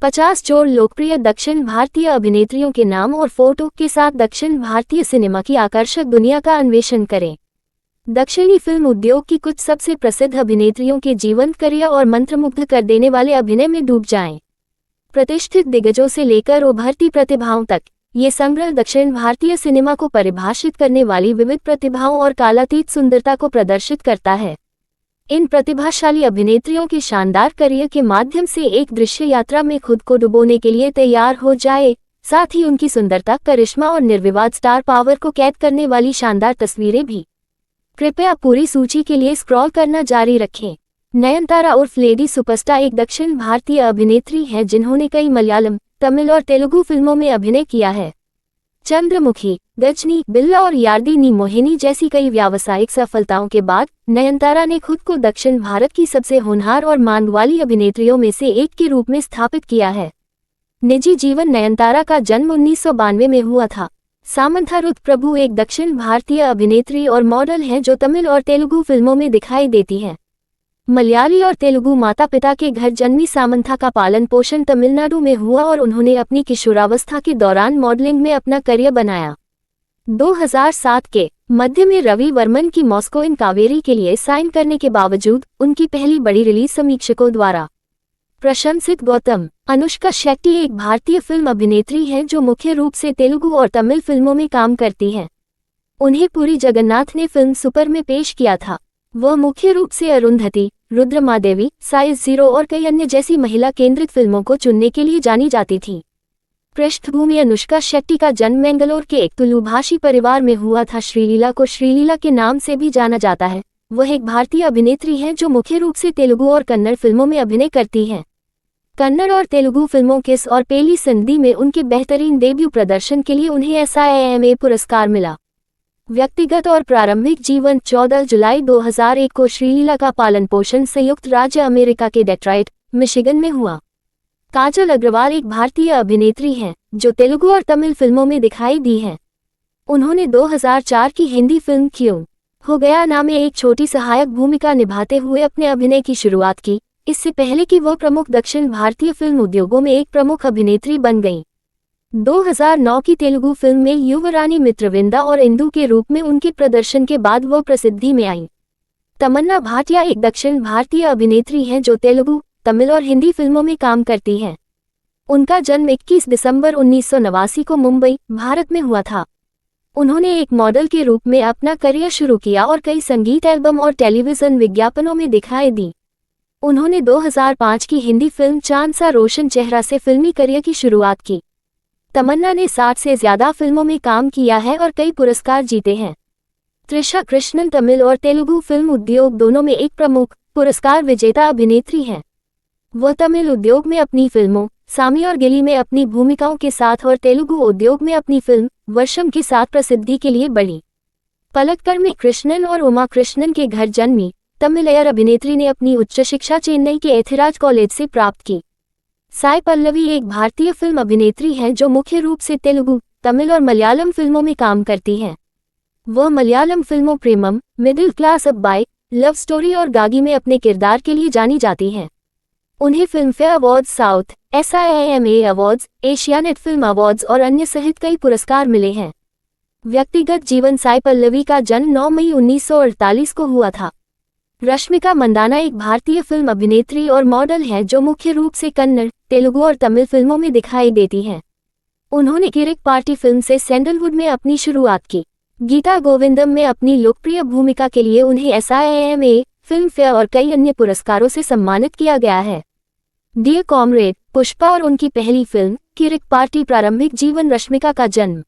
50 जोड़ लोकप्रिय दक्षिण भारतीय अभिनेत्रियों के नाम और फोटो के साथ दक्षिण भारतीय सिनेमा की आकर्षक दुनिया का अन्वेषण करें। दक्षिणी फिल्म उद्योग की कुछ सबसे प्रसिद्ध अभिनेत्रियों के जीवंत करियर और मंत्रमुग्ध कर देने वाले अभिनय में डूब जाएं। प्रतिष्ठित दिग्गजों से लेकर उभरती प्रतिभाओं तक, ये संग्रह दक्षिण भारतीय सिनेमा को परिभाषित करने वाली विविध प्रतिभाओं और कालातीत सुंदरता को प्रदर्शित करता है। इन प्रतिभाशाली अभिनेत्रियों के शानदार करियर के माध्यम से एक दृश्य यात्रा में खुद को डुबोने के लिए तैयार हो जाए, साथ ही उनकी सुंदरता, करिश्मा और निर्विवाद स्टार पावर को कैद करने वाली शानदार तस्वीरें भी। कृपया पूरी सूची के लिए स्क्रॉल करना जारी रखें। नयनतारा उर्फ लेडी सुपरस्टार एक दक्षिण भारतीय अभिनेत्री है जिन्होंने कई मलयालम, तमिल और तेलुगु फिल्मों में अभिनय किया है। चंद्रमुखी, गजनी, बिल्ला और यार्दी नी मोहिनी जैसी कई व्यावसायिक सफलताओं के बाद नयनतारा ने खुद को दक्षिण भारत की सबसे होनहार और मांग वाली अभिनेत्रियों में से एक के रूप में स्थापित किया है। निजी जीवन। नयनतारा का जन्म 1992 में हुआ था। सामंथा रुथ प्रभु एक दक्षिण भारतीय अभिनेत्री और मॉडल है जो तमिल और तेलुगु फिल्मों में दिखाई देती है। मलयाली और तेलुगु माता पिता के घर जन्मी सामंथा का पालन पोषण तमिलनाडु में हुआ और उन्होंने अपनी किशोरावस्था के दौरान मॉडलिंग में अपना करियर बनाया। 2007 के मध्य में रवि वर्मन की मॉस्को इन कावेरी के लिए साइन करने के बावजूद उनकी पहली बड़ी रिलीज समीक्षकों द्वारा प्रशंसित। गौतम। अनुष्का शेट्टी एक भारतीय फिल्म अभिनेत्री है जो मुख्य रूप से तेलुगु और तमिल फिल्मों में काम करती हैं। उन्हें पुरी जगन्नाथ ने फिल्म सुपर में पेश किया था। वह मुख्य रूप से अरुंधति, रुद्रमादेवी, साइज 0 और कई अन्य जैसी महिला केंद्रित फिल्मों को चुनने के लिए जानी जाती थी। पृष्ठभूमि। अनुष्का शेट्टी का जन्म मैंगलोर के एक तुलुभाषी परिवार में हुआ था। श्रीलीला को श्रीलीला के नाम से भी जाना जाता है। वह एक भारतीय अभिनेत्री है जो मुख्य रूप से तेलुगु और कन्नड़ फिल्मों में अभिनय करती हैं। कन्नड़ और तेलुगु फिल्मों किस और पेली संधि में उनके बेहतरीन डेब्यू प्रदर्शन के लिए उन्हें SIIMA पुरस्कार मिला। व्यक्तिगत और प्रारंभिक जीवन। 14 जुलाई 2001 को श्रीलीला का पालन पोषण संयुक्त राज्य अमेरिका के डेट्रॉइट, मिशिगन में हुआ। काजल अग्रवाल एक भारतीय अभिनेत्री हैं जो तेलुगु और तमिल फिल्मों में दिखाई दी हैं। उन्होंने 2004 की हिंदी फिल्म क्यों हो गया ना में एक छोटी सहायक भूमिका निभाते हुए अपने अभिनय की शुरुआत की, इससे पहले कि वह प्रमुख दक्षिण भारतीय फिल्म उद्योगों में एक प्रमुख अभिनेत्री बन गईं। 2009 की तेलुगु फिल्म में युवरानी मित्रविंदा और इंदु के रूप में उनके प्रदर्शन के बाद वह प्रसिद्धि में आई। तमन्ना भाटिया एक दक्षिण भारतीय अभिनेत्री हैं जो तेलुगु, तमिल और हिंदी फिल्मों में काम करती हैं। उनका जन्म 21 दिसंबर 1989 को मुंबई, भारत में हुआ था। उन्होंने एक मॉडल के रूप में अपना करियर शुरू किया और कई संगीत एल्बम और टेलीविजन विज्ञापनों में दिखाई दी। उन्होंने 2005 की हिंदी फिल्म चांद सा रोशन चेहरा से फिल्मी करियर की शुरुआत की। तमन्ना ने 60 से ज्यादा फिल्मों में काम किया है और कई पुरस्कार जीते हैं। त्रिशा कृष्णन तेलुगु और तेलुगु फिल्म उद्योग दोनों में एक प्रमुख पुरस्कार विजेता अभिनेत्री हैं। वह तमिल उद्योग में अपनी फिल्मों सामी और गिली में अपनी भूमिकाओं के साथ और तेलुगु उद्योग में अपनी फिल्म वर्षम के साथ प्रसिद्धि के लिए बढ़ी। पलक्कड़ में कृष्णन और उमा कृष्णन के घर जन्मी तमिल अभिनेत्री ने अपनी उच्च शिक्षा चेन्नई के एथिराज कॉलेज से प्राप्त की। साई पल्लवी एक भारतीय फिल्म अभिनेत्री है जो मुख्य रूप से तेलुगु, तमिल और मलयालम फिल्मों में काम करती हैं। वह मलयालम फिल्मों Premam, middle class Abbayi, love story और गागी में अपने किरदार के लिए जानी जाती हैं। उन्हें Filmfare awards, south SIIMA awards, Asianet film awards और अन्य सहित कई पुरस्कार मिले हैं। व्यक्तिगत जीवन। साई पल्लवी का जन्म 9 मई 1948 को हुआ था। रश्मिका मंदाना एक भारतीय फिल्म अभिनेत्री और मॉडल है जो मुख्य रूप से कन्नड़, तेलुगु और तमिल फिल्मों में दिखाई देती हैं। उन्होंने किरिक पार्टी फिल्म से सैंडलवुड में अपनी शुरुआत की। गीता गोविंदम में अपनी लोकप्रिय भूमिका के लिए उन्हें SIIMA, फिल्मफेयर और कई अन्य पुरस्कारों से सम्मानित किया गया है। Dear comrade. पुष्पा और उनकी पहली फिल्म किरिक पार्टी। प्रारंभिक जीवन। रश्मिका का जन्म